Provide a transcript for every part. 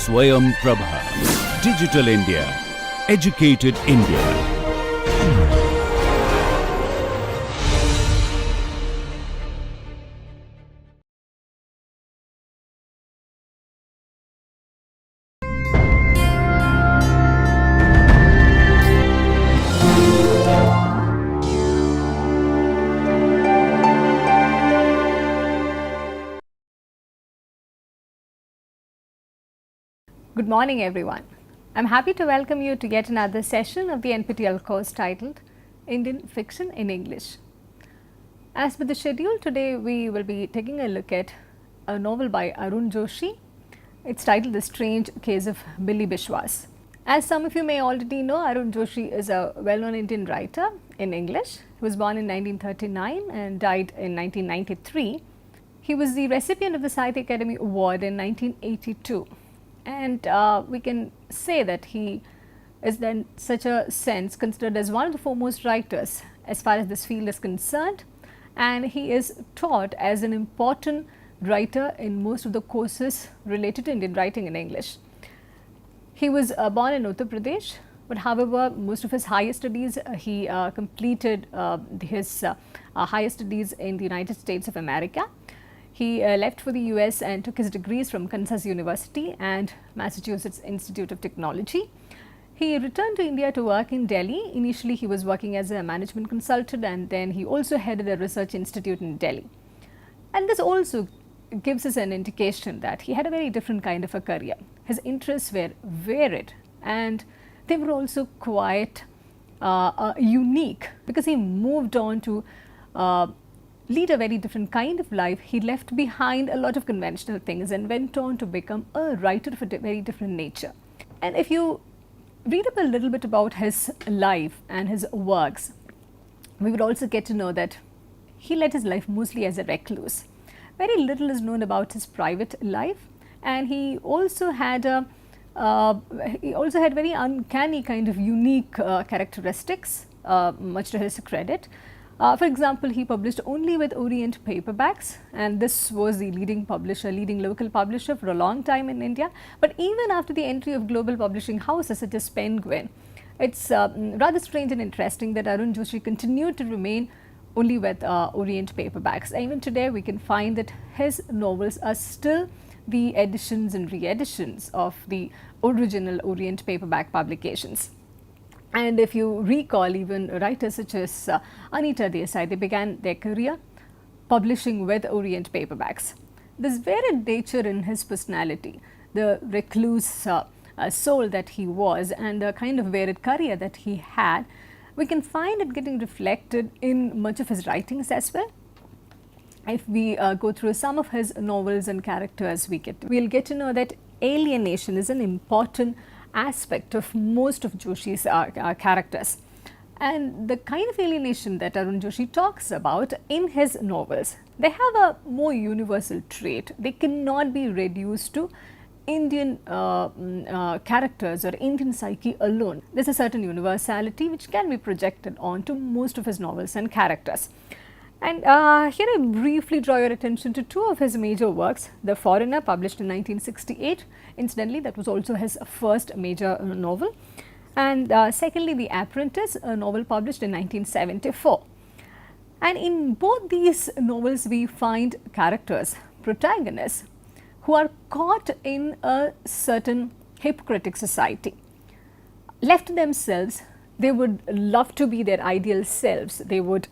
Swayam Prabha. Digital India. Educated India. Good morning everyone. I'm happy to welcome you to yet another session of the NPTEL course titled Indian Fiction in English. As per the schedule, today we will be taking a look at a novel by Arun Joshi. It's titled The Strange Case of Billy Biswas. As some of you may already know, Arun Joshi is a well-known Indian writer in English. He was born in 1939 and died in 1993. He was the recipient of the Sahitya Academy Award in 1982. And we can say that he is in such a sense considered as one of the foremost writers as far as this field is concerned, and he is taught as an important writer in most of the courses related to Indian writing in English. He was born in Uttar Pradesh, but however most of his higher studies he completed his higher studies in the United States of America. He left for the US and took his degrees from Kansas University and Massachusetts Institute of Technology. He returned to India to work in Delhi. Initially, he was working as a management consultant, and then he also headed a research institute in Delhi. And this also gives us an indication that he had a very different kind of a career. His interests were varied and they were also quite unique, because he moved on to lead a very different kind of life. He left behind a lot of conventional things and went on to become a writer of a very different nature. And if you read up a little bit about his life and his works, we would also get to know that he led his life mostly as a recluse. Very little is known about his private life, and he also had very uncanny kind of unique characteristics, much to his credit. For example, he published only with Orient paperbacks, and this was the leading local publisher for a long time in India. But even after the entry of global publishing houses such as Penguin, it's rather strange and interesting that Arun Joshi continued to remain only with Orient paperbacks. Even today, we can find that his novels are still the editions and re-editions of the original Orient paperback publications. And if you recall, even writers such as Anita Desai, they began their career publishing with Orient paperbacks. This varied nature in his personality, the recluse soul that he was, and the kind of varied career that he had, we can find it getting reflected in much of his writings as well. If we go through some of his novels and characters, we'll get to know that alienation is an important aspect of most of Joshi's characters. And the kind of alienation that Arun Joshi talks about in his novels, they have a more universal trait. They cannot be reduced to Indian characters or Indian psyche alone. There's a certain universality which can be projected onto most of his novels and characters. And here I briefly draw your attention to two of his major works. The Foreigner, published in 1968. Incidentally, that was also his first major novel. And secondly, The Apprentice, a novel published in 1974. And in both these novels, we find characters, protagonists, who are caught in a certain hypocritic society. Left to themselves, they would love to be their ideal selves. They would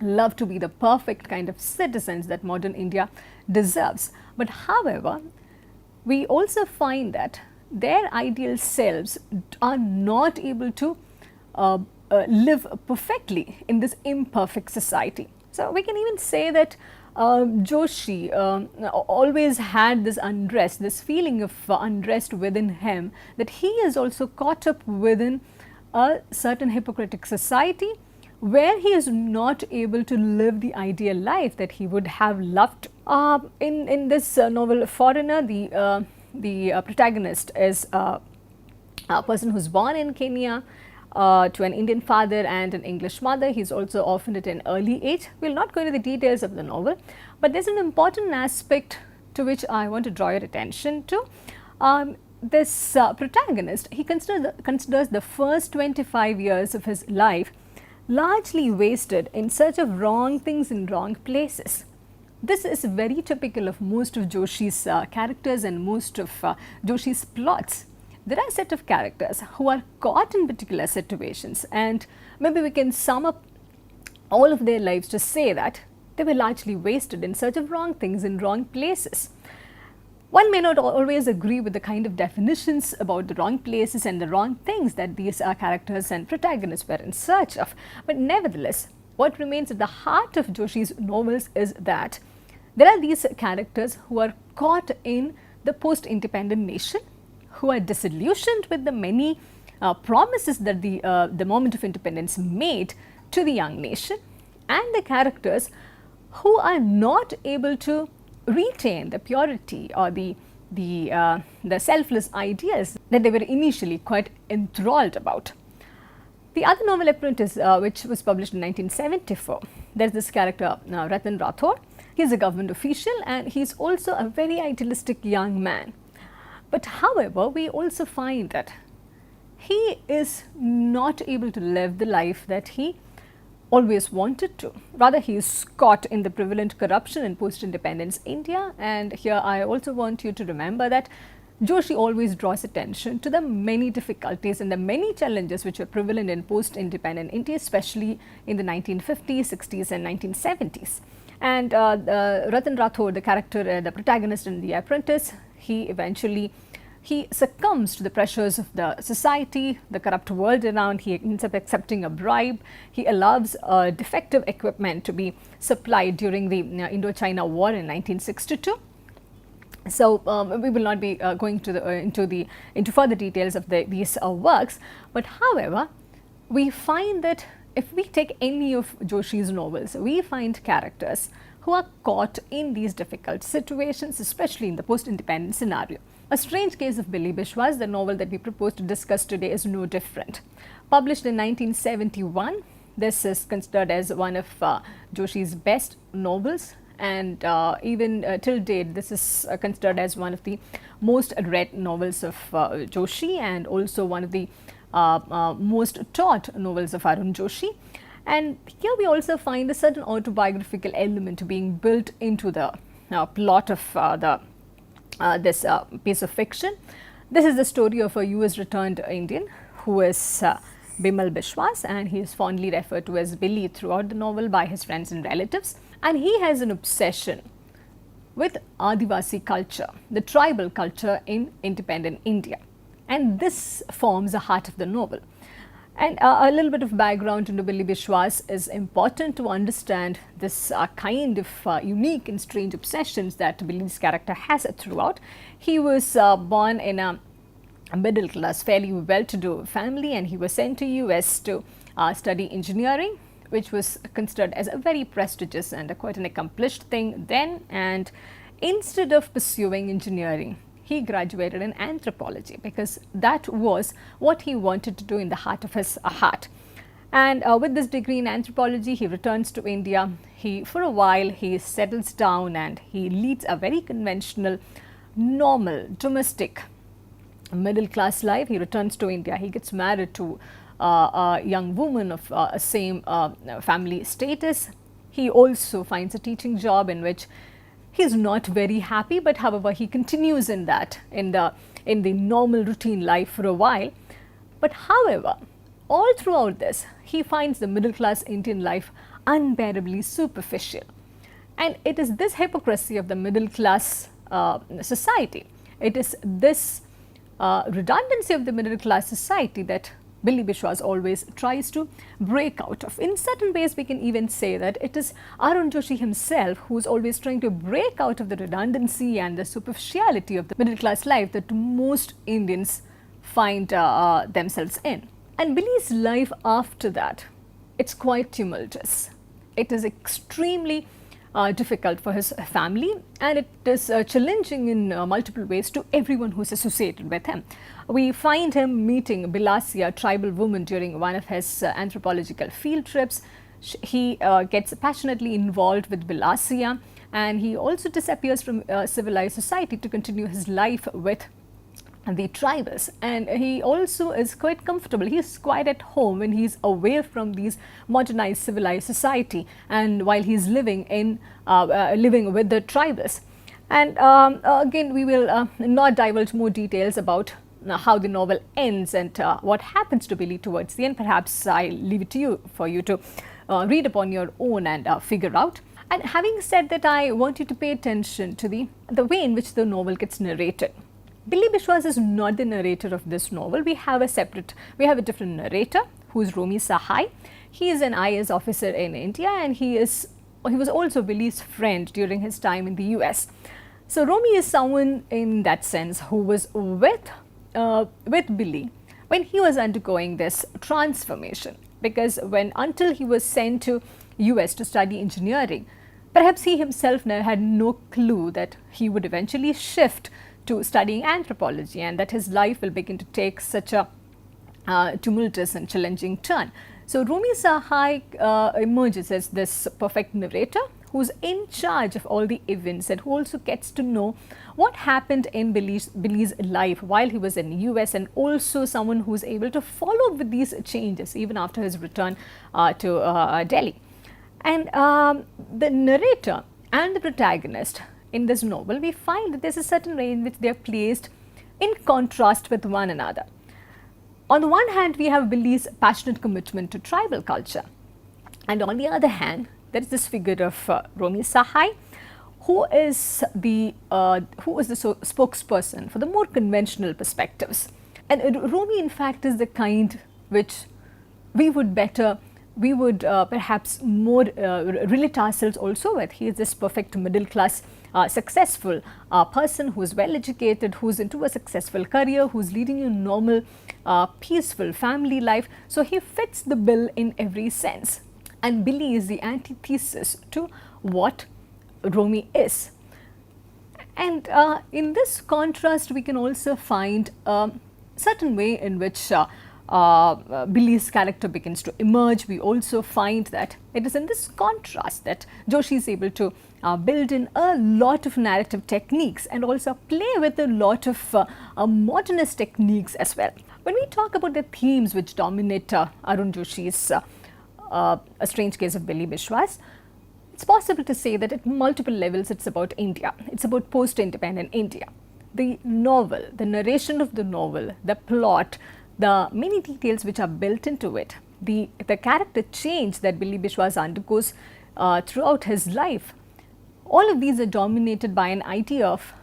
love to be the perfect kind of citizens that modern India deserves. But however, we also find that their ideal selves are not able to live perfectly in this imperfect society. So we can even say that Joshi always had this unrest, this feeling of unrest within him, that he is also caught up within a certain hypocritic society where he is not able to live the ideal life that he would have loved. In this novel Foreigner, the protagonist is a person who's born in Kenya to an Indian father and an English mother. He's also orphaned at an early age. We'll not go into the details of the novel, but there's an important aspect to which I want to draw your attention to. This protagonist, he considers the first 25 years of his life largely wasted in search of wrong things in wrong places. This is very typical of most of Joshi's characters and most of Joshi's plots. There are a set of characters who are caught in particular situations, and maybe we can sum up all of their lives to say that they were largely wasted in search of wrong things in wrong places. One may not always agree with the kind of definitions about the wrong places and the wrong things that these characters and protagonists were in search of, but nevertheless, what remains at the heart of Joshi's novels is that there are these characters who are caught in the post-independent nation, who are disillusioned with the many promises that the moment of independence made to the young nation, and the characters who are not able to retain the purity or the selfless ideas that they were initially quite enthralled about. The other novel, Apprentice, which was published in 1974, there's this character Ratan Rathore. He's a government official and he's also a very idealistic young man. But however, we also find that he is not able to live the life that he always wanted to. Rather, he is caught in the prevalent corruption in post-independence India. And here I also want you to remember that Joshi always draws attention to the many difficulties and the many challenges which were prevalent in post-independent India, especially in the 1950s, 60s and 1970s. And Ratan Rathore, the character, the protagonist in The Apprentice, he succumbs to the pressures of the society, the corrupt world around. He ends up accepting a bribe. He allows defective equipment to be supplied during the Indo-China War in 1962. So we will not be going to into further details of these works. But however, we find that if we take any of Joshi's novels, we find characters who are caught in these difficult situations, especially in the post-independent scenario. A Strange Case of Billy Biswas, the novel that we propose to discuss today, is no different. Published in 1971, this is considered as one of Joshi's best novels, and even till date, this is considered as one of the most read novels of Joshi, and also one of the most taught novels of Arun Joshi. And here we also find a certain autobiographical element being built into the plot of this piece of fiction. This is the story of a US returned Indian who is Bimal Biswas, and he is fondly referred to as Billy throughout the novel by his friends and relatives. And he has an obsession with Adivasi culture, the tribal culture in independent India. And this forms the heart of the novel. And a little bit of background into Billy Biswas is important to understand this kind of unique and strange obsessions that Billy's character has throughout. He was born in a middle class, fairly well-to-do family, and he was sent to US to study engineering, which was considered as a very prestigious and quite an accomplished thing then. And instead of pursuing engineering, he graduated in anthropology because that was what he wanted to do in the heart of his heart. And with this degree in anthropology, he returns to India. For a while, he settles down and he leads a very conventional, normal, domestic, middle class life. He returns to India. He gets married to a young woman of same family status. He also finds a teaching job in which he is not very happy, but however he continues in the normal routine life for a while. But however, all throughout this, he finds the middle class Indian life unbearably superficial. And it is this hypocrisy of the middle class society, it is this redundancy of the middle class society that Billy Biswas always tries to break out of. In certain ways, we can even say that it is Arun Joshi himself who is always trying to break out of the redundancy and the superficiality of the middle class life that most Indians find themselves in. And Billy's life after that, it's quite tumultuous. It is extremely difficult for his family, and it is challenging in multiple ways to everyone who is associated with him. We find him meeting Bilasia, a tribal woman, during one of his anthropological field trips. He gets passionately involved with Bilasia, and he also disappears from civilized society to continue his life with the tribals, and he also is quite comfortable. He's quite at home when he's away from these modernized civilized society, and while he's living in living with the tribals. And again, we will not divulge more details about how the novel ends and what happens to Billy towards the end. Perhaps I leave it to you for you to read upon your own and figure out. And having said that, I want you to pay attention to the way in which the novel gets narrated. Billy Biswas is not the narrator of this novel. We have a different narrator, who is Romi Sahai. He is an IAS officer in India, and he was also Billy's friend during his time in the US. So Romi is someone in that sense who was with Billy when he was undergoing this transformation, because until he was sent to US to study engineering, perhaps he himself had no clue that he would eventually shift to studying anthropology, and that his life will begin to take such a tumultuous and challenging turn. So Romi Sahai emerges as this perfect narrator who's in charge of all the events, and who also gets to know what happened in Billy's life while he was in the US, and also someone who's able to follow with these changes even after his return to Delhi. And the narrator and the protagonist in this novel, we find that there's a certain way in which they are placed in contrast with one another. On the one hand, we have Billy's passionate commitment to tribal culture, and on the other hand, there is this figure of Romi Sahai, who is the spokesperson for the more conventional perspectives. And Romi, in fact, is the kind which we would perhaps more relate ourselves also with. He is this perfect middle class, successful person who is well educated, who is into a successful career, who is leading a normal, peaceful family life. So he fits the bill in every sense. And Billy is the antithesis to what Romi is. And in this contrast, we can also find a certain way in which Billy's character begins to emerge. We also find that it is in this contrast that Joshi is able to build in a lot of narrative techniques and also play with a lot of modernist techniques as well. When we talk about the themes which dominate Arun Joshi's A Strange Case of Billy Biswas, it's possible to say that at multiple levels it's about India. It's about post-independent India. The novel, the narration of the novel, the plot, the many details which are built into it, the character change that Billy Biswas undergoes throughout his life, all of these are dominated by an idea of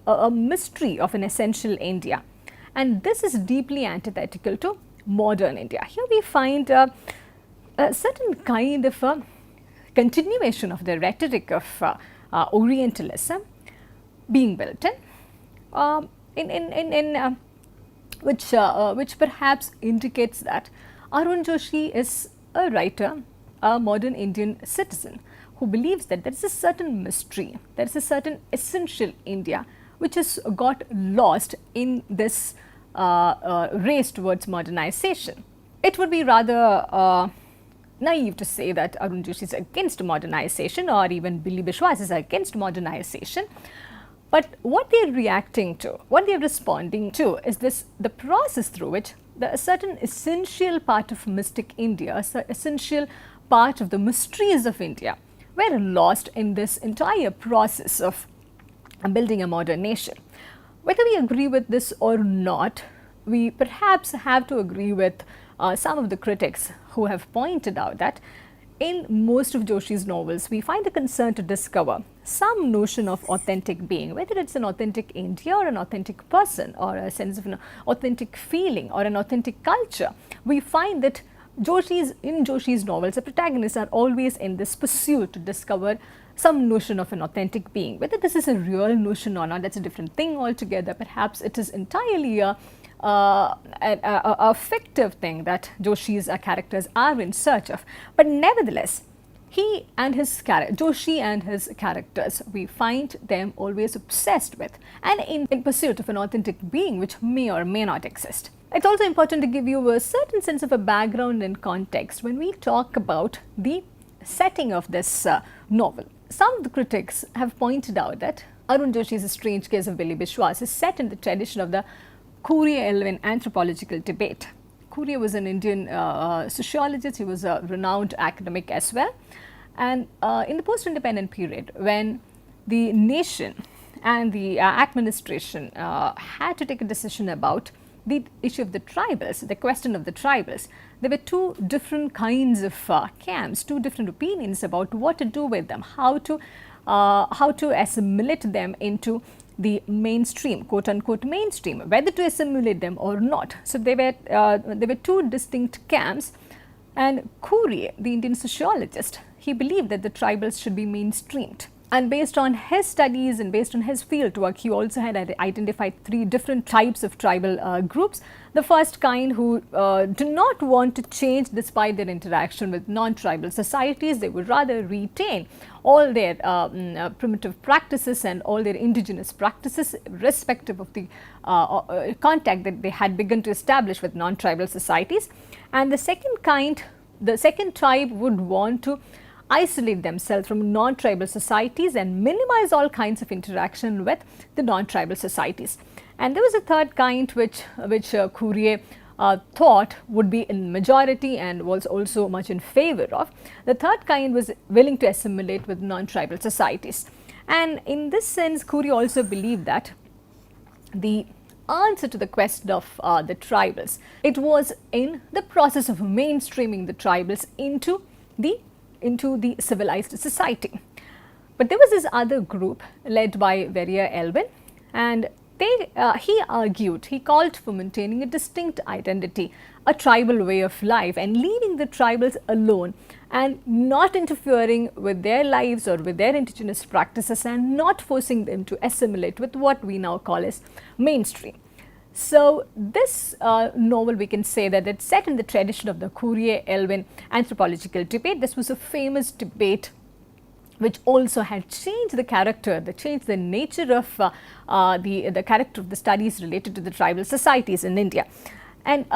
a mystery of an essential India. And this is deeply antithetical to modern India. Here we find a certain kind of a continuation of the rhetoric of Orientalism being built in which perhaps indicates that Arun Joshi is a writer, a modern Indian citizen who believes that there is a certain mystery, there is a certain essential India which has got lost in this race towards modernization. It would be rather naive to say that Arun Joshi is against modernization, or even Billy Biswas is against modernization. But what they are reacting to, what they are responding to is the process through which a certain essential part of mystic India, a essential part of the mysteries of India were lost in this entire process of building a modern nation. Whether we agree with this or not, we perhaps have to agree with some of the critics who have pointed out that in most of Joshi's novels, we find the concern to discover some notion of authentic being, whether it's an authentic India or an authentic person or a sense of an authentic feeling or an authentic culture. We find that in Joshi's novels, the protagonists are always in this pursuit to discover some notion of an authentic being. Whether this is a real notion or not, that's a different thing altogether. Perhaps it is entirely a fictive thing that Joshi's characters are in search of. But nevertheless, Joshi and his characters, we find them always obsessed with and in pursuit of an authentic being which may or may not exist. It's also important to give you a certain sense of a background and context when we talk about the setting of this novel. some of the critics have pointed out that Arun Joshi's A Strange Case of Billy Biswas is set in the tradition of the Courier-Elwin anthropological debate. Courier was an Indian sociologist, he was a renowned academic as well. And in the post-independent period, when the nation and the administration had to take a decision about the issue of the tribals, the question of the tribals, there were two different kinds of camps, two different opinions about what to do with them, how to assimilate them into the mainstream, quote unquote mainstream, whether to assimilate them or not. So there were two distinct camps, and Courier, the Indian sociologist, he believed that the tribals should be mainstreamed. And based on his studies and based on his field work, he also had identified three different types of tribal groups. The first kind who do not want to change despite their interaction with non-tribal societies. They would rather retain all their primitive practices and all their indigenous practices, irrespective of the contact that they had begun to establish with non-tribal societies. And the second kind, the second tribe would want to isolate themselves from non-tribal societies and minimize all kinds of interaction with the non-tribal societies. And there was a third kind which Courier thought would be in majority and was also much in favor of. The third kind was willing to assimilate with non-tribal societies. And in this sense, Courier also believed that the answer to the question of the tribals, it was in the process of mainstreaming the tribals into the civilized society. But there was this other group led by Courier-Elwin, and he argued, he called for maintaining a distinct identity, a tribal way of life, and leaving the tribals alone and not interfering with their lives or with their indigenous practices and not forcing them to assimilate with what we now call as mainstream. So this novel, we can say that it's set in the tradition of the Courier-Elwin anthropological debate. This was a famous debate which also had changed the character, changed the nature of the character of the studies related to the tribal societies in India. And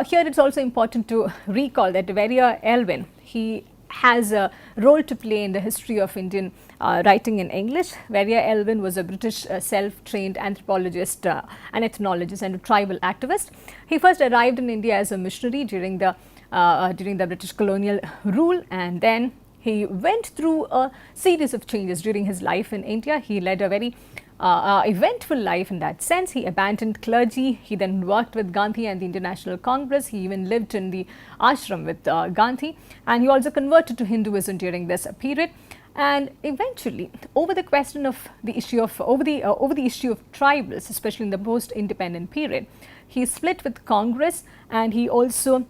here it's also important to recall that Courier-Elwin, he has a role to play in the history of Indian writing in English. Courier-Elwin was a British self-trained anthropologist, an ethnologist and a tribal activist. He first arrived in India as a missionary during the British colonial rule, and then he went through a series of changes during his life in India. He led a very eventful life in that sense. He abandoned clergy. He then worked with Gandhi and the International Congress. He even lived in the ashram with Gandhi, and he also converted to Hinduism during this period. And eventually, over the question of the issue of over the issue of tribals, especially in the post-independent period, he split with Congress, and he also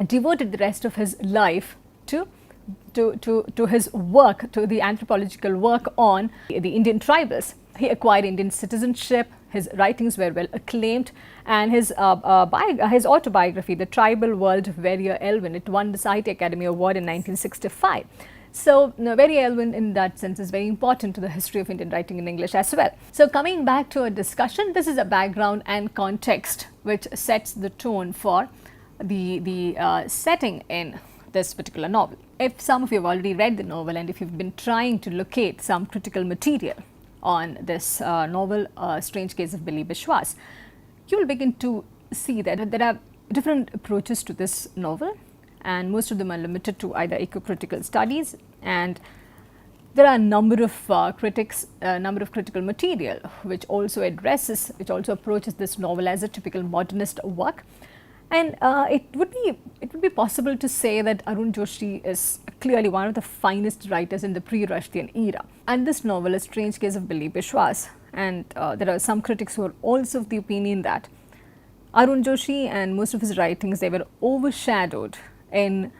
devoted the rest of his life to his work, to the anthropological work on the Indian tribals. He acquired Indian citizenship, his writings were well acclaimed, and his autobiography, The Tribal World of Courier-Elwin, it won the Sahitya Academy Award in 1965. So Courier-Elwin in that sense is very important to the history of Indian writing in English as well. So coming back to a discussion, this is a background and context which sets the tone for the setting in this particular novel. If some of you have already read the novel and if you've been trying to locate some critical material on this novel, Strange Case of Billy Biswas, you will begin to see that there are different approaches to this novel, and most of them are limited to either eco-critical studies, and there are a number of critical material which also approaches this novel as a typical modernist work. And it would be possible to say that Arun Joshi is clearly one of the finest writers in the pre-Rushdian era. And this novel, A Strange Case of Billy Biswas, and there are some critics who are also of the opinion that Arun Joshi and most of his writings, they were overshadowed in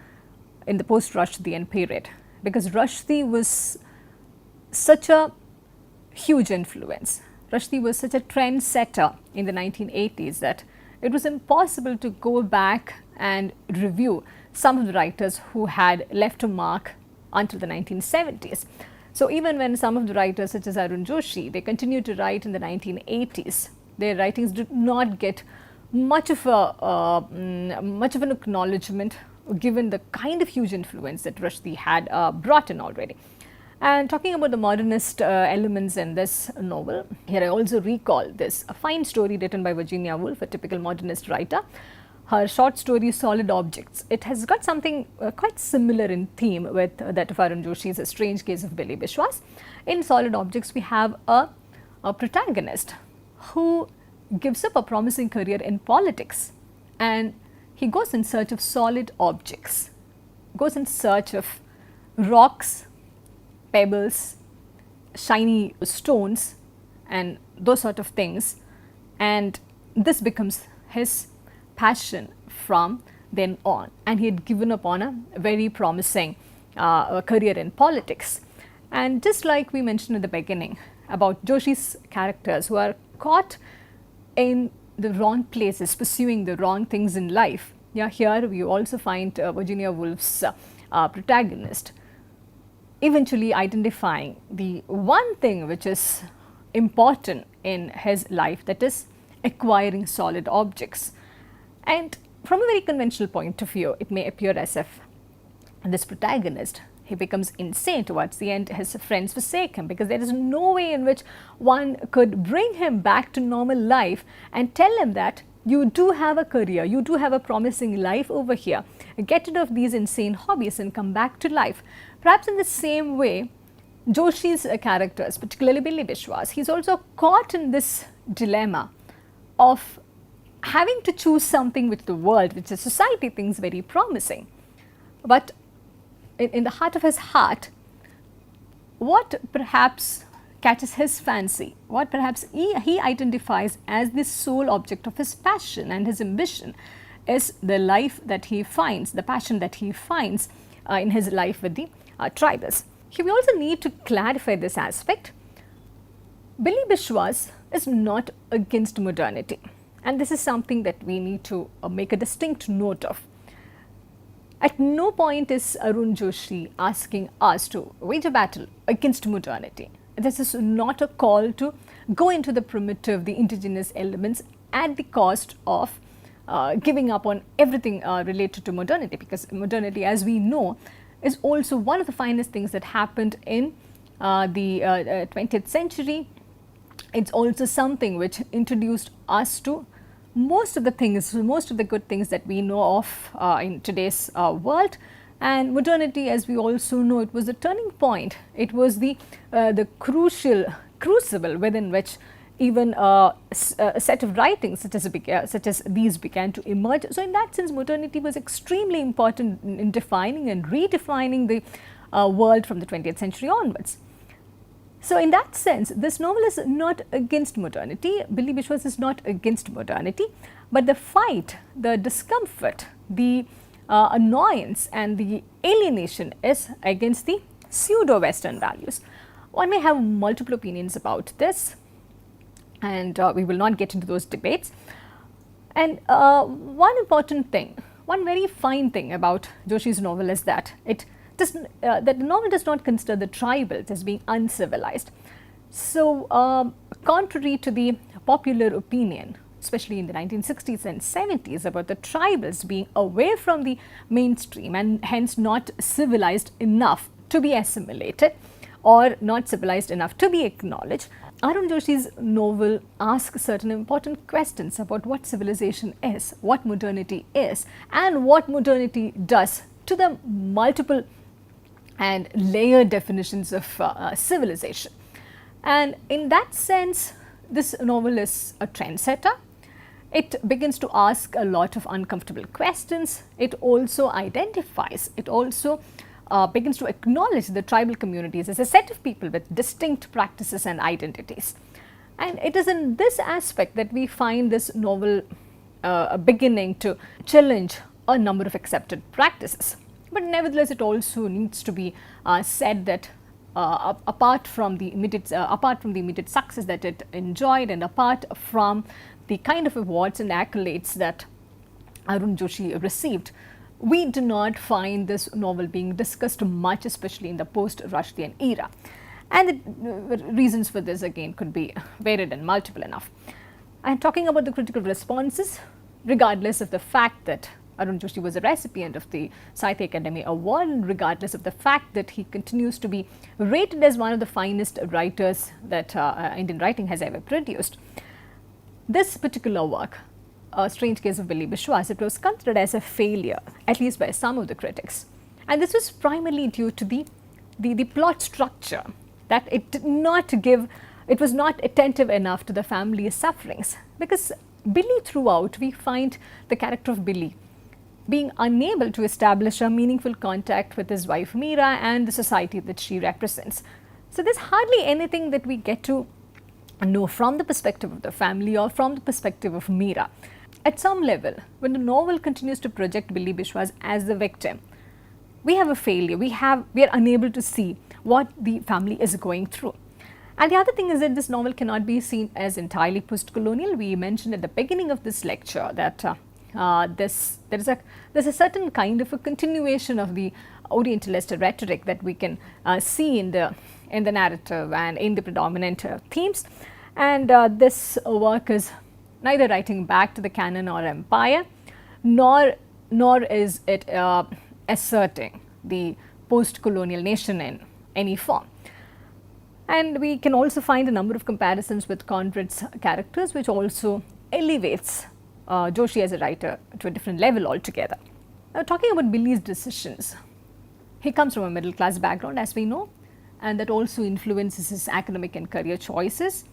the post-Rushdian period, because Rushdie was such a huge influence. Rushdie was such a trendsetter in the 1980s that it was impossible to go back and review some of the writers who had left a mark until the 1970s. So even when some of the writers such as Arun Joshi, they continued to write in the 1980s, their writings did not get much of an acknowledgement given the kind of huge influence that Rushdie had brought in already. And talking about the modernist elements in this novel, here I also recall this a fine story written by Virginia Woolf, a typical modernist writer. Her short story Solid Objects. It has got something quite similar in theme with that of Arun Joshi's A Strange Case of Billy Biswas. In Solid Objects, we have a protagonist who gives up a promising career in politics, and he goes in search of solid objects, goes in search of rocks, pebbles, shiny stones and those sort of things, and this becomes his passion from then on, and he had given up on a very promising career in politics. And just like we mentioned at the beginning about Joshi's characters who are caught in the wrong places, pursuing the wrong things in life, here we also find Virginia Woolf's protagonist eventually identifying the one thing which is important in his life, that is acquiring solid objects. And from a very conventional point of view, it may appear as if this protagonist, he becomes insane towards the end. His friends forsake him because there is no way in which one could bring him back to normal life and tell him that you do have a career, you do have a promising life over here. Get rid of these insane hobbies and come back to life. Perhaps in the same way, Joshi's characters, particularly Billy Biswas, he's also caught in this dilemma of having to choose something which the world, which the society thinks very promising. But in the heart of his heart, what perhaps catches his fancy, what perhaps he identifies as the sole object of his passion and his ambition, is the life that he finds, the passion that he finds in his life with the tribals. Here we also need to clarify this aspect. Billy Biswas is not against modernity, and this is something that we need to make a distinct note of. At no point is Arun Joshi asking us to wage a battle against modernity. This is not a call to go into the primitive, the indigenous elements at the cost of giving up on everything related to modernity, because modernity, as we know, is also one of the finest things that happened in the 20th century. It's also something which introduced us to most of the things, most of the good things that we know of in today's world. And modernity, as we also know, it was a turning point. It was the crucial crucible within which even a set of writings such as these began to emerge. So in that sense, modernity was extremely important in defining and redefining the world from the 20th century onwards. So in that sense, this novel is not against modernity. Billy Biswas is not against modernity, but the fight, the discomfort, the annoyance and the alienation is against the pseudo-Western values. One may have multiple opinions about this, and we will not get into those debates. And one important thing, one very fine thing about Joshi's novel is that that the novel does not consider the tribals as being uncivilized. So contrary to the popular opinion, especially in the 1960s and 70s, about the tribals being away from the mainstream and hence not civilized enough to be assimilated or not civilized enough to be acknowledged, Arun Joshi's novel asks certain important questions about what civilization is, what modernity is, and what modernity does to the multiple and layered definitions of civilization. And in that sense, this novel is a trendsetter. It begins to ask a lot of uncomfortable questions. It also identifies, it also begins to acknowledge the tribal communities as a set of people with distinct practices and identities. And it is in this aspect that we find this novel beginning to challenge a number of accepted practices. But nevertheless, it also needs to be said that apart from the immediate success that it enjoyed, and apart from the kind of awards and accolades that Arun Joshi received, we do not find this novel being discussed much, especially in the post-Rushdian era. And the reasons for this again could be varied and multiple enough. And talking about the critical responses, regardless of the fact that Arun Joshi was a recipient of the Sahitya Academy Award, regardless of the fact that he continues to be rated as one of the finest writers that Indian writing has ever produced. This particular work, A Strange Case of Billy Biswas, it was considered as a failure, at least by some of the critics. And this was primarily due to the plot structure, that it did not give, it was not attentive enough to the family's sufferings. Because Billy, throughout, we find the character of Billy being unable to establish a meaningful contact with his wife Meera and the society that she represents. So there's hardly anything that we get to know from the perspective of the family or from the perspective of Meera. At some level, when the novel continues to project Billy Biswas as the victim, we have a failure. We are unable to see what the family is going through. And the other thing is that this novel cannot be seen as entirely post-colonial. We mentioned at the beginning of this lecture that there's a certain kind of a continuation of the Orientalist rhetoric that we can see in the narrative and in the predominant themes. And this work is neither writing back to the canon or empire, nor is it asserting the post-colonial nation in any form. And we can also find a number of comparisons with Conrad's characters, which also elevates Joshi as a writer to a different level altogether. Now, talking about Billy's decisions, he comes from a middle class background, as we know, and that also influences his academic and career choices.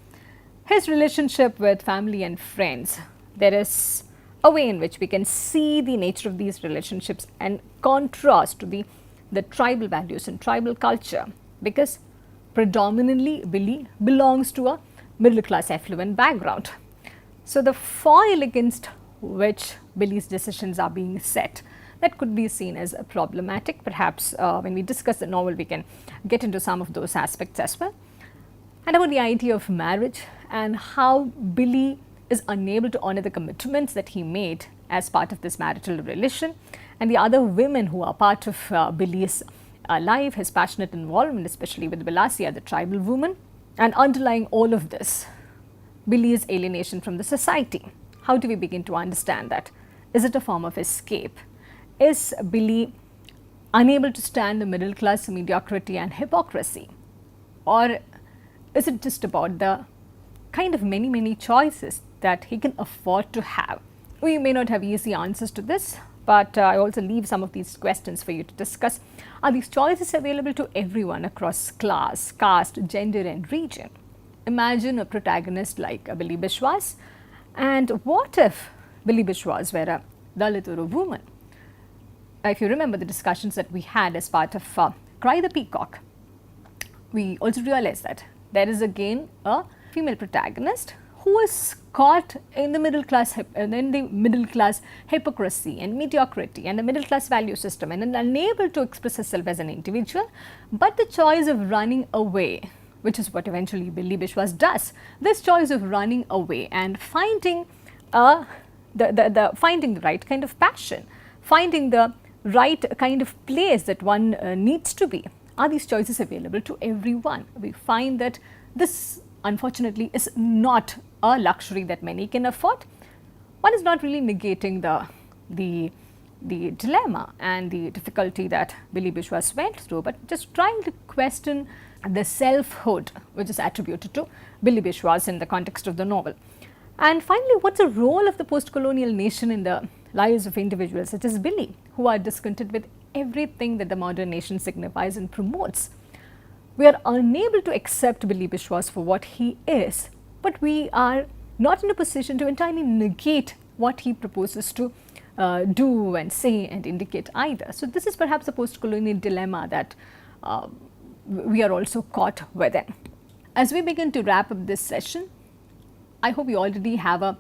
His relationship with family and friends, there is a way in which we can see the nature of these relationships and contrast to the tribal values and tribal culture, because predominantly Billy belongs to a middle class affluent background. So the foil against which Billy's decisions are being set, that could be seen as problematic. Perhaps when we discuss the novel, we can get into some of those aspects as well. And about the idea of marriage and how Billy is unable to honor the commitments that he made as part of this marital relation, and the other women who are part of Billy's life, his passionate involvement, especially with Vilasia, the tribal woman, and underlying all of this, Billy's alienation from the society. How do we begin to understand that? Is it a form of escape? Is Billy unable to stand the middle class mediocrity and hypocrisy? Or is it just about the kind of many choices that he can afford to have? We may not have easy answers to this, but I also leave some of these questions for you to discuss. Are these choices available to everyone across class, caste, gender and region? Imagine a protagonist like Billy Biswas, and what if Billy Biswas were a Dalit or a woman? If you remember the discussions that we had as part of Cry the Peacock, we also realized that there is again a female protagonist who is caught in the middle class hypocrisy and mediocrity and the middle class value system, and unable to express herself as an individual, but the choice of running away, which is what eventually Billy Biswas does. This choice of running away and finding finding the right kind of passion, finding the right kind of place that one needs to be. Are these choices available to everyone? We find that this, unfortunately, is not a luxury that many can afford. One is not really negating the dilemma and the difficulty that Billy Biswas went through, but just trying to question the selfhood which is attributed to Billy Biswas in the context of the novel. And finally, what's the role of the post-colonial nation in the lives of individuals such as Billy, who are discontented with everything that the modern nation signifies and promotes? We are unable to accept Billy Biswas for what he is, but we are not in a position to entirely negate what he proposes to do and say and indicate either. So this is perhaps a post-colonial dilemma that we are also caught within. As we begin to wrap up this session, I hope you already have a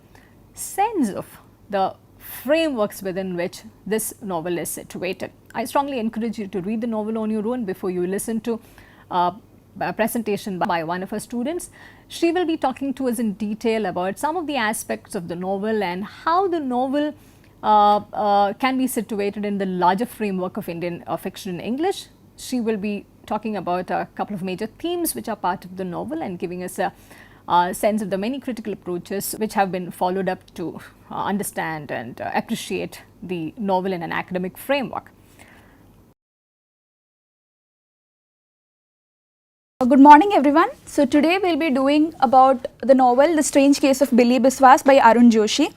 sense of the frameworks within which this novel is situated. I strongly encourage you to read the novel on your own before you listen to a presentation by one of her students. She will be talking to us in detail about some of the aspects of the novel and how the novel can be situated in the larger framework of Indian fiction in English. She will be talking about a couple of major themes which are part of the novel and giving us a sense of the many critical approaches which have been followed up to understand and appreciate the novel in an academic framework. Good morning everyone. So today we will be doing about the novel The Strange Case of Billy Biswas by Arun Joshi.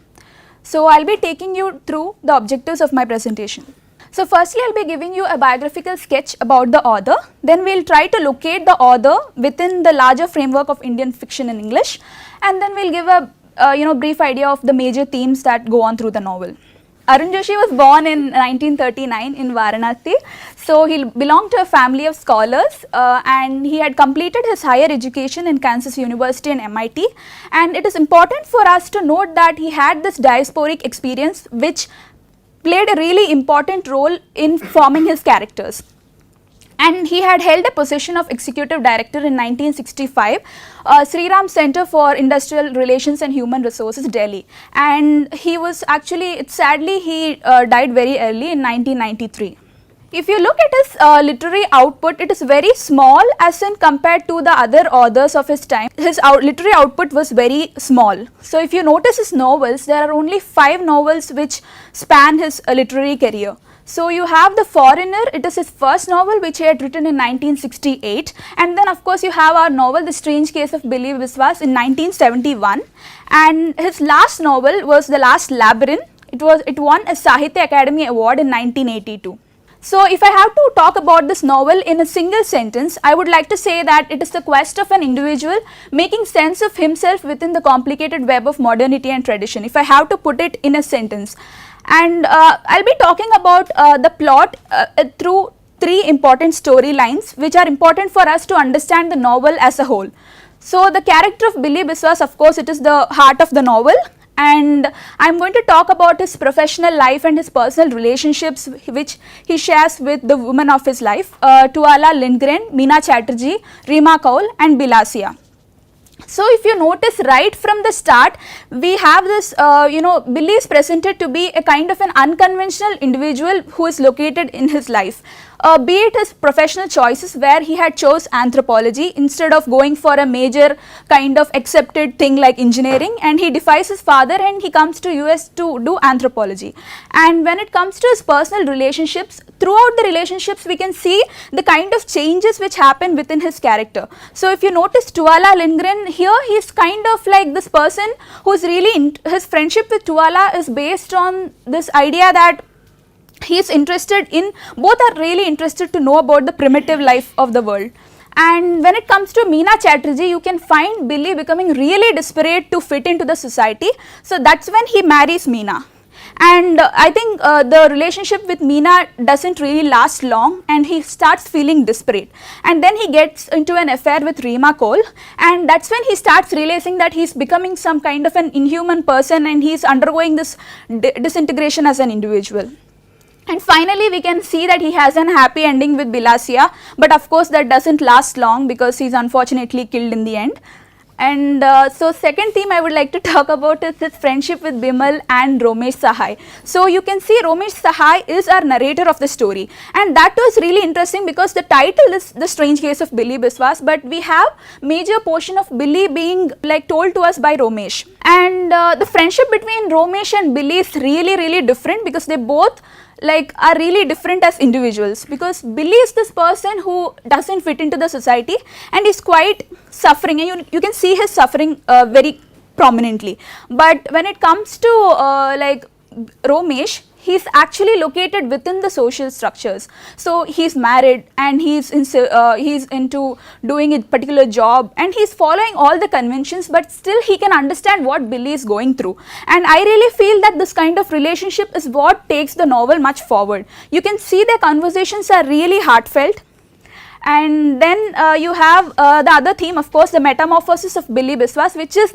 So I will be taking you through the objectives of my presentation. So firstly I will be giving you a biographical sketch about the author, then we will try to locate the author within the larger framework of Indian fiction in English, and then we will give a brief idea of the major themes that go on through the novel. Arun Joshi was born in 1939 in Varanasi. So he belonged to a family of scholars and he had completed his higher education in Kansas University and MIT, and it is important for us to note that he had this diasporic experience which played a really important role in forming his characters. And he had held a position of executive director in 1965, Sri Ram Center for Industrial Relations and Human Resources, Delhi. And he was actually, sadly he died very early in 1993. If you look at his literary output, it is very small as in compared to the other authors of his time. His literary output was very small. So if you notice his novels, there are only 5 novels which span his literary career. So you have The Foreigner, it is his first novel which he had written in 1968, and then of course you have our novel The Strange Case of Billy Biswas in 1971, and his last novel was The Last Labyrinth. It won a Sahitya Academy Award in 1982. So if I have to talk about this novel in a single sentence, I would like to say that it is the quest of an individual making sense of himself within the complicated web of modernity and tradition, if I have to put it in a sentence. And I will be talking about the plot through 3 important storylines which are important for us to understand the novel as a whole. So the character of Billy Biswas, of course it is the heart of the novel, and I am going to talk about his professional life and his personal relationships which he shares with the women of his life, Tuala Lindgren, Meena Chatterjee, Reema Kaul and Bilasia. So if you notice right from the start, we have this, Billy is presented to be a kind of an unconventional individual who is located in his life. Be it his professional choices where he had chose anthropology instead of going for a major kind of accepted thing like engineering, and he defies his father and he comes to US to do anthropology. And when it comes to his personal relationships, throughout the relationships we can see the kind of changes which happen within his character. So if you notice Tuala Lindgren, here he is kind of like this person who is really, his friendship with Tuala is based on this idea that he is interested in, both are really interested to know about the primitive life of the world. And when it comes to Meena Chatterjee, you can find Billy becoming really desperate to fit into the society. So that's when he marries Meena. And I think the relationship with Meena doesn't really last long and he starts feeling desperate. And then he gets into an affair with Reema Kaul, and that's when he starts realizing that he's becoming some kind of an inhuman person and he's undergoing this disintegration as an individual. And finally we can see that he has an happy ending with Bilasia, but of course that doesn't last long because he's unfortunately killed in the end. And so second theme I would like to talk about is his friendship with Bimal and Romesh Sahai. So you can see Romesh Sahai is our narrator of the story, and that was really interesting because the title is The Strange Case of Billy Biswas, but we have major portion of Billy being like told to us by Romesh. And the friendship between Romesh and Billy is really different because they both are really different as individuals, because Billy is this person who doesn't fit into the society and is quite suffering, and you can see his suffering very prominently. But when it comes to Romesh, he is actually located within the social structures. So he is married and he is into doing a particular job and he is following all the conventions, but still he can understand what Billy is going through. And I really feel that this kind of relationship is what takes the novel much forward. You can see their conversations are really heartfelt. And then you have the other theme, of course, the metamorphosis of Billy Biswas, which is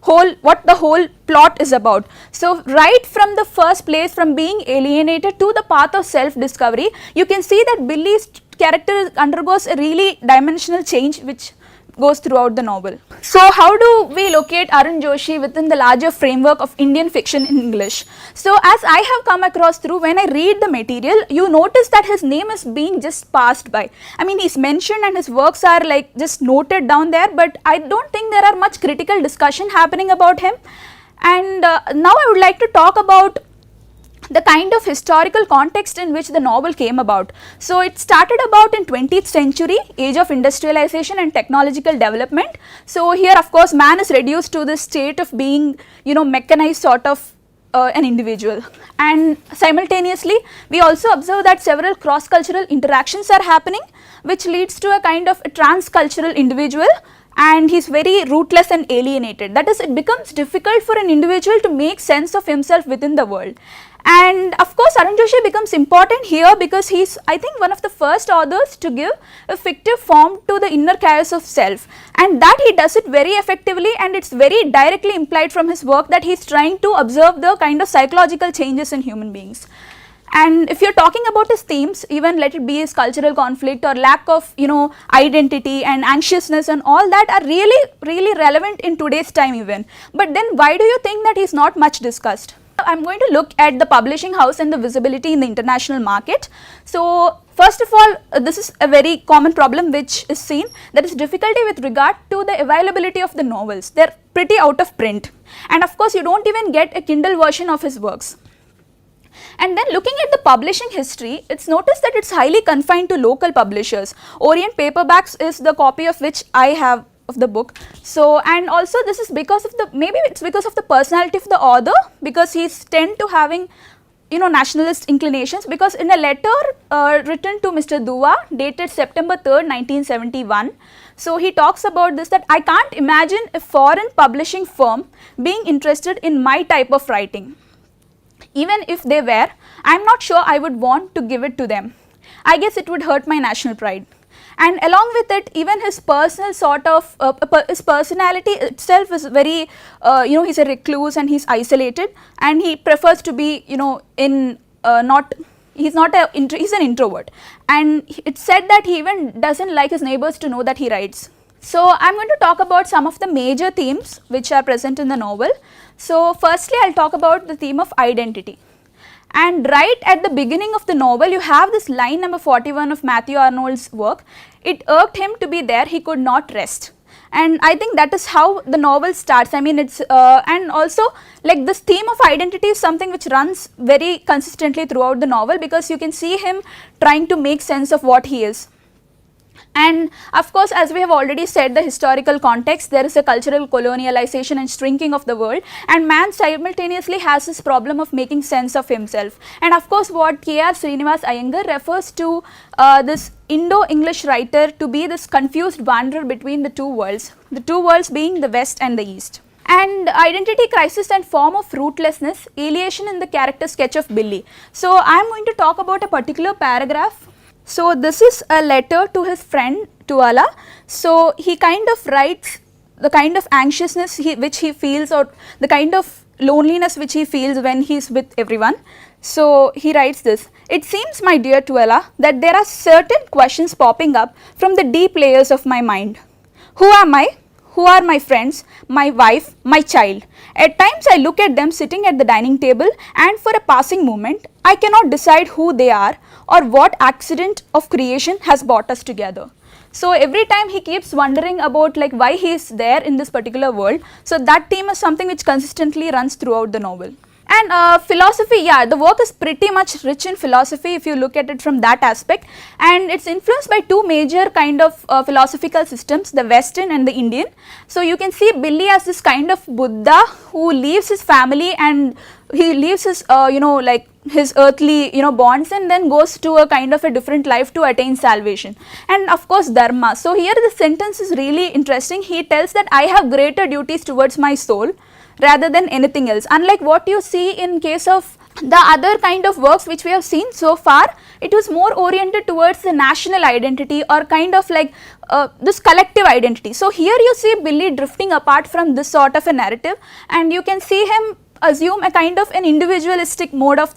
what the whole plot is about. So right from the first place, from being alienated to the path of self-discovery, you can see that Billy's character undergoes a really dimensional change which goes throughout the novel. So how do we locate Arun Joshi within the larger framework of Indian fiction in English? So as I have come across through, when I read the material, you notice that his name is being just passed by. I mean, he's mentioned and his works are just noted down there, but I don't think there are much critical discussion happening about him. And now I would like to talk about the kind of historical context in which the novel came about. So it started about in 20th century, age of industrialization and technological development. So here of course man is reduced to this state of being, you know, mechanized sort of an individual, and simultaneously we also observe that several cross-cultural interactions are happening, which leads to a kind of a trans-cultural individual, and he is very rootless and alienated. That is, it becomes difficult for an individual to make sense of himself within the world. And of course Arun Joshi becomes important here because he is, I think, one of the first authors to give a fictive form to the inner chaos of self, and that he does it very effectively, and it is very directly implied from his work that he is trying to observe the kind of psychological changes in human beings. And if you are talking about his themes, even let it be his cultural conflict or lack of, you know, identity and anxiousness and all that are really relevant in today's time even. But then why do you think that he is not much discussed? I am going to look at the publishing house and the visibility in the international market. So first of all, this is a very common problem which is seen, that is difficulty with regard to the availability of the novels. They are pretty out of print, and of course you do not even get a Kindle version of his works. And then looking at the publishing history, it is noticed that it is highly confined to local publishers. Orient Paperbacks is the copy of which I have of the book. So, and also this is because of the, maybe it is because of the personality of the author, because he is tend to having, you know, nationalist inclinations, because in a letter written to Mr. Duva dated September 3rd, 1971, so he talks about this, that I can't imagine a foreign publishing firm being interested in my type of writing. Even if they were, I am not sure I would want to give it to them. I guess it would hurt my national pride. And along with it, even his personal sort of, his personality itself is very, you know, he is a recluse and he is isolated, and he prefers to be, you know, in he is an introvert, and it's said that he even doesn't like his neighbors to know that he writes. So I am going to talk about some of the major themes which are present in the novel. So firstly I will talk about the theme of identity. And right at the beginning of the novel you have this line number 41 of Matthew Arnold's work, it irked him to be there, he could not rest. And I think that is how the novel starts. I mean, it's and also like this theme of identity is something which runs very consistently throughout the novel, because you can see him trying to make sense of what he is. And of course, as we have already said, the historical context, there is a cultural colonialization and shrinking of the world, and man simultaneously has this problem of making sense of himself. And of course, what K.R. Srinivas Iyengar refers to this Indo-English writer to be this confused wanderer between the two worlds being the West and the East. And identity crisis and form of rootlessness, alienation in the character sketch of Billy. So I am going to talk about a particular paragraph. So this is a letter to his friend Tuala. So he kind of writes the kind of anxiousness which he feels, or the kind of loneliness which he feels when he is with everyone. So he writes this: "It seems, my dear Tuala, that there are certain questions popping up from the deep layers of my mind. Who am I? Who are my friends, my wife, my child? At times I look at them sitting at the dining table, and for a passing moment I cannot decide who they are or what accident of creation has brought us together." So every time he keeps wondering about like why he is there in this particular world. So that theme is something which consistently runs throughout the novel. And philosophy, yeah, the work is pretty much rich in philosophy if you look at it from that aspect, and it's influenced by two major kind of philosophical systems, the Western and the Indian. So you can see Billy as this kind of Buddha who leaves his family and he leaves his like his earthly bonds, and then goes to a kind of a different life to attain salvation. And of course dharma. So here the sentence is really interesting. He tells that I have greater duties towards my soul rather than anything else. Unlike what you see in case of the other kind of works which we have seen so far, it was more oriented towards the national identity or kind of like this collective identity. So here you see Billy drifting apart from this sort of a narrative, and you can see him assume a kind of an individualistic mode of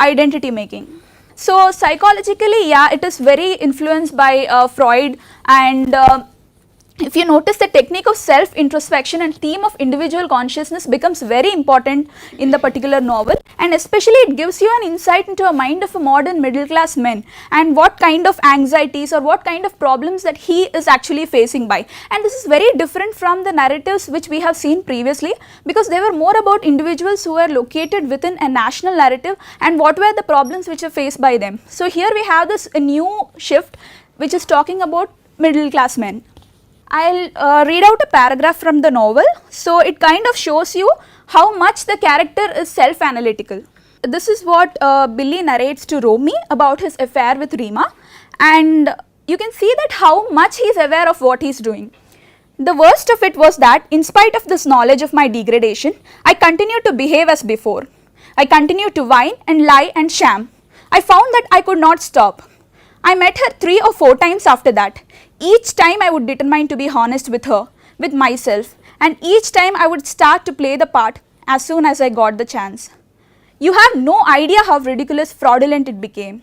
identity making. So psychologically, yeah, it is very influenced by Freud, and if you notice, the technique of self introspection and theme of individual consciousness becomes very important in the particular novel, and especially it gives you an insight into a mind of a modern middle class man and what kind of anxieties or what kind of problems that he is actually facing by. And this is very different from the narratives which we have seen previously, because they were more about individuals who were located within a national narrative and what were the problems which are faced by them. So here we have this new shift which is talking about middle class men. I'll read out a paragraph from the novel. So it kind of shows you how much the character is self-analytical. This is what Billy narrates to Romy about his affair with Rima, and you can see that how much he is aware of what he is doing. The worst of it was that in spite of this knowledge of my degradation, I continued to behave as before. I continued to whine and lie and sham. I found that I could not stop. I met her 3 or 4 times after that. Each time I would determine to be honest with her, with myself, and each time I would start to play the part as soon as I got the chance. You have no idea how ridiculous, fraudulent it became.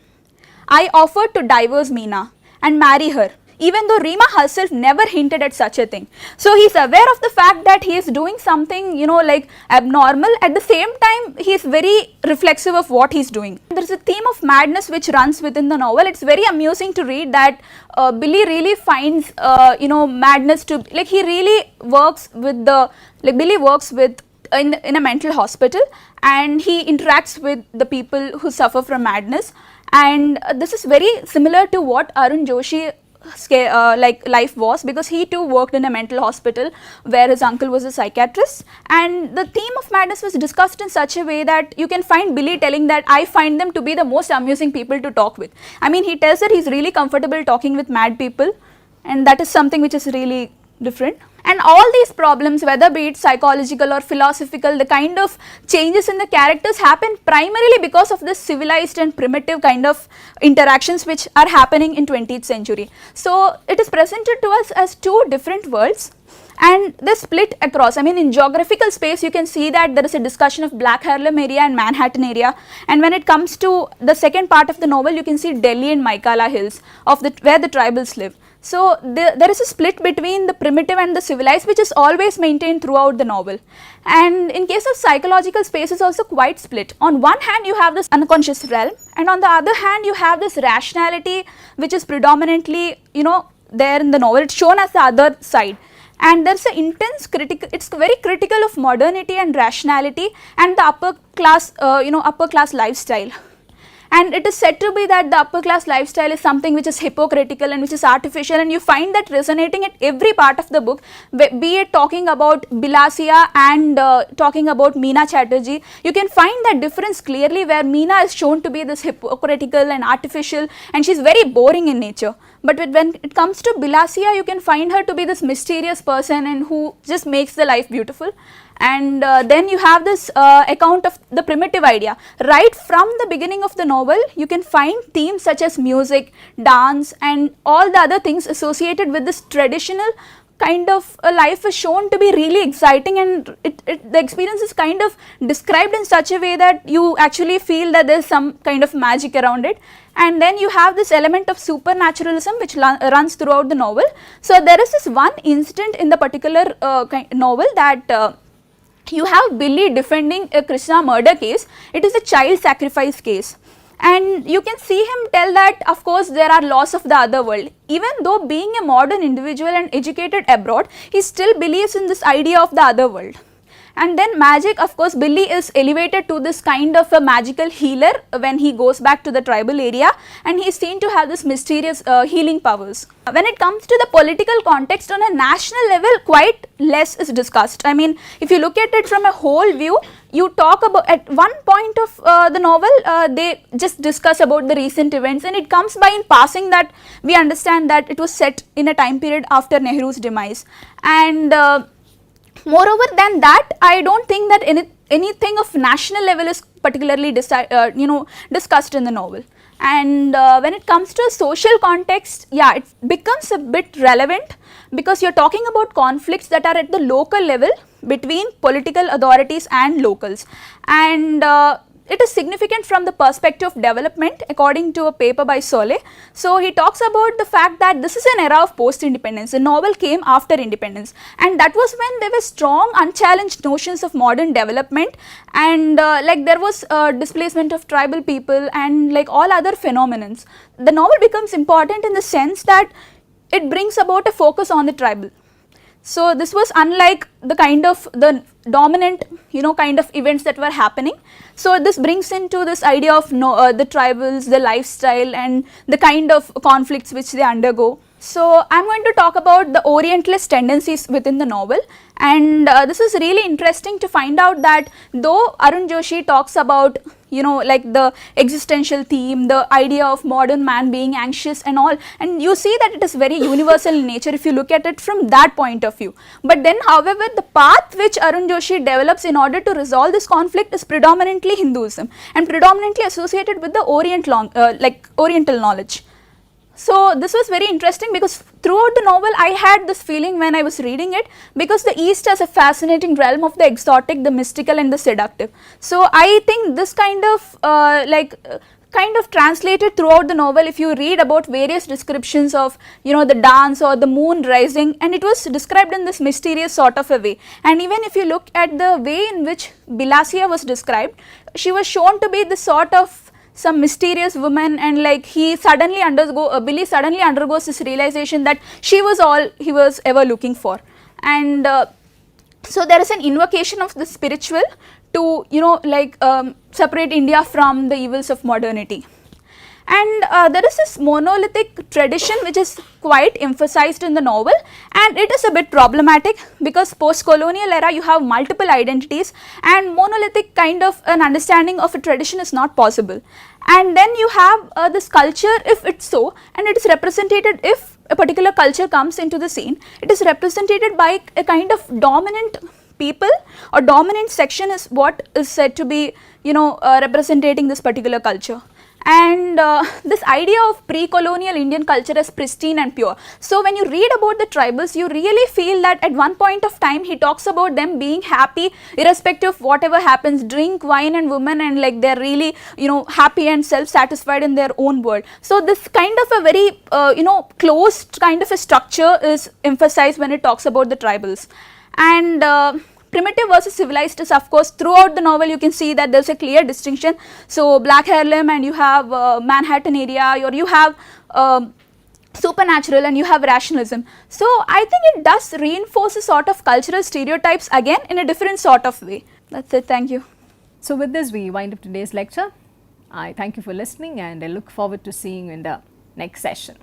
I offered to divorce Meena and marry her, even though Rima herself never hinted at such a thing. So he is aware of the fact that he is doing something, like abnormal. At the same time, he is very reflexive of what he is doing. There is a theme of madness which runs within the novel. It's very amusing to read that Billy really finds, madness to, like, he really works with the, like, Billy works with in a mental hospital, and he interacts with the people who suffer from madness. And this is very similar to what Arun Joshi life was, because he too worked in a mental hospital where his uncle was a psychiatrist, and the theme of madness was discussed in such a way that you can find Billy telling that I find them to be the most amusing people to talk with. I mean, he tells that he's really comfortable talking with mad people, and that is something which is really different. And all these problems, whether be it psychological or philosophical, the kind of changes in the characters happen primarily because of this civilized and primitive kind of interactions which are happening in 20th century. So it is presented to us as 2 different worlds, and they split across. I mean, in geographical space you can see that there is a discussion of Black Harlem area and Manhattan area, and when it comes to the second part of the novel, you can see Delhi and Maikala Hills of where the tribals live. So there is a split between the primitive and the civilized, which is always maintained throughout the novel. And in case of psychological space, is also quite split. On one hand you have this unconscious realm, and on the other hand you have this rationality which is predominantly there in the novel. It's shown as the other side, and there's an intense critical, it's very critical of modernity and rationality and the upper class lifestyle. And it is said to be that the upper class lifestyle is something which is hypocritical and which is artificial, and you find that resonating at every part of the book, be it talking about Bilasia and talking about Meena Chatterjee. You can find that difference clearly, where Meena is shown to be this hypocritical and artificial, and she is very boring in nature. But when it comes to Bilasia, you can find her to be this mysterious person and who just makes the life beautiful. And then you have this account of the primitive idea. Right from the beginning of the novel, you can find themes such as music, dance, and all the other things associated with this traditional kind of a life is shown to be really exciting, and the experience is kind of described in such a way that you actually feel that there is some kind of magic around it. And then you have this element of supernaturalism which runs throughout the novel. So there is this one incident in the particular novel that you have Billy defending a Krishna murder case. It is a child sacrifice case, and you can see him tell that of course there are laws of the other world. Even though being a modern individual and educated abroad, he still believes in this idea of the other world. And then magic, of course Billy is elevated to this kind of a magical healer when he goes back to the tribal area, and he is seen to have this mysterious healing powers. When it comes to the political context on a national level, quite less is discussed. I mean, if you look at it from a whole view, you talk about, at one point of the novel, they just discuss about the recent events, and it comes by in passing that we understand that it was set in a time period after Nehru's demise. And moreover than that, I don't think that anything of national level is particularly discussed in the novel. And when it comes to social context, yeah, it becomes a bit relevant, because you're talking about conflicts that are at the local level between political authorities and locals. And it is significant from the perspective of development according to a paper by Solé. So, he talks about the fact that this is an era of post-independence. The novel came after independence, and that was when there were strong unchallenged notions of modern development, and like there was displacement of tribal people and like all other phenomenons. The novel becomes important in the sense that it brings about a focus on the tribal. So, this was unlike the kind of the dominant kind of events that were happening. So, this brings into this idea of the tribals, the lifestyle and the kind of conflicts which they undergo. So, I am going to talk about the Orientalist tendencies within the novel, and this is really interesting to find out that though Arun Joshi talks about like the existential theme, the idea of modern man being anxious and all, and you see that it is very universal in nature if you look at it from that point of view. But then however, the path which Arun Joshi develops in order to resolve this conflict is predominantly Hinduism and predominantly associated with the Oriental knowledge. So, this was very interesting because throughout the novel I had this feeling when I was reading it, because the East has a fascinating realm of the exotic, the mystical and the seductive. So, I think this kind of translated throughout the novel if you read about various descriptions of the dance or the moon rising, and it was described in this mysterious sort of a way. And even if you look at the way in which Bilasia was described, she was shown to be the sort of some mysterious woman, and like Billy suddenly undergoes this realization that she was all he was ever looking for. And so there is an invocation of the spiritual to separate India from the evils of modernity. And there is this monolithic tradition which is quite emphasized in the novel, and it is a bit problematic because post-colonial era you have multiple identities and monolithic kind of an understanding of a tradition is not possible. And then you have this culture, if it's so, and it is represented, if a particular culture comes into the scene, it is represented by a kind of dominant people or dominant section is what is said to be representing this particular culture. And this idea of pre-colonial Indian culture as pristine and pure. So, when you read about the tribals, you really feel that at one point of time he talks about them being happy irrespective of whatever happens, drink wine and women, and like they are really happy and self-satisfied in their own world. So, this kind of a very closed kind of a structure is emphasized when it talks about the tribals. And primitive versus civilized is of course throughout the novel you can see that there is a clear distinction. So, Black Harlem and you have Manhattan area, or you have supernatural and you have rationalism. So, I think it does reinforce a sort of cultural stereotypes again in a different sort of way. That is it, thank you. So, with this we wind up today's lecture. I thank you for listening and I look forward to seeing you in the next session.